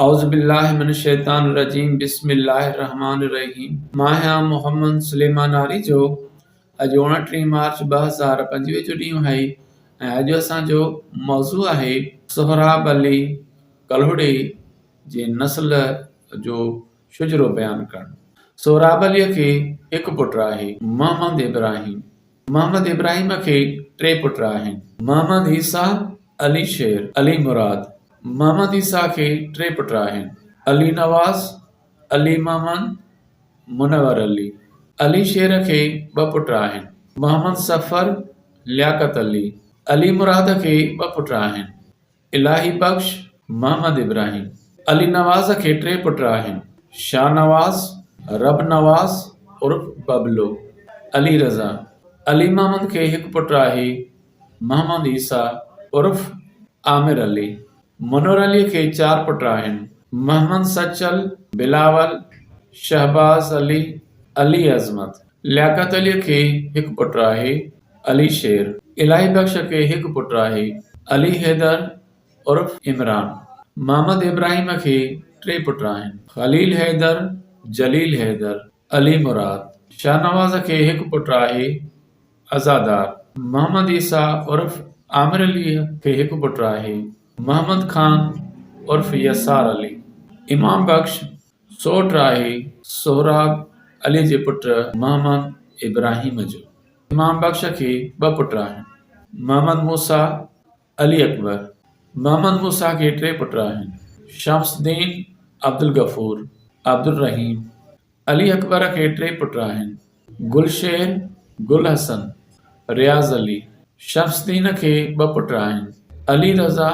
औज़ुबिल्लाहिमिनश्शैतानिर्रजीम बिस्मिल्लाहिर्रहमानिर्रहीम। मां आहियां मोहम्मद सुलेमान आरी जो। अॼु 29 मार्च 2025 जो ॾींहुं आहे ऐं अॼु असांजो मौज़ू आहे सोहराब अली कलहुड़ी जे नस्ल जो शुजरो बयानु करणु। सोहराब अलीअ खे हिकु पुटु आहे, मोहम्मद इब्राहिम। मोहम्मद इब्राहिम खे 3 पुट आहिनि, मोहम्मद ईसा, अली शेर, अली मुराद। मोहम्मद ईसा खे 3 पुट आहिनि, अली नवाज़, अली मोहम्मद, मुनवर अली। अली शेर खे 2 पुट आहिनि, मोहम्मद सफ़र, लियाकत अली। अली मुराद खे 2 पुट आहिनि, इलाही बख्श, मोहम्मद इब्राहिम। अली नवाज़ खे 3 पुट आहिनि, शाह नवाज़, रब नवाज़ उर्फ बबलो। अली रज़ा। अली मोहम्मद खे 1 पुट आहे, मोहम्मद ईसा उर्फ आमिर अली। मुनवर अली खे 4 पुट आहिनि, मोहम्मद सचल, बिलावल, शहबाज अली, अली अज़मत। लियाकत अली खे 1 पुट आहे, अली शेर। इलाही बख्श खे 1 पुट आहे, अली हैदर उर्फ इमरान। मोहम्मद इब्राहिम खे 3 पुट आहिनि, खलील हैदर, जलील हैदर, अली मुराद। शाह नवाज़ खे 1 पुट आहे, अज़ादार। मोहम्मद ईसा उर्फ आमिर अली खे 1 पुट आहे, मोहम्मद खान उर्फ यसार अली। इमाम बख्श सोट आहे सोहराब अली जे पुट मोहम्मद इब्राहिम जो। इमाम बख्श खे 2 पुट आहिनि, मोहम्मद मूसा, अली अकबर। मोहम्मद मूसा खे 3 पुट आहिनि, शम्सुद्दीन, अब्दुल गफूर, अब्दुल रहीम। अली अकबर खे 3 पुट आहिनि, गुलशेर, गुल हसन, रियाज़ अली। शम्सुद्दीन खे 2 पुट आहिनि, अली रज़ा,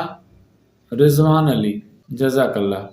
रिज़वान अली। जज़ाकल्लाह।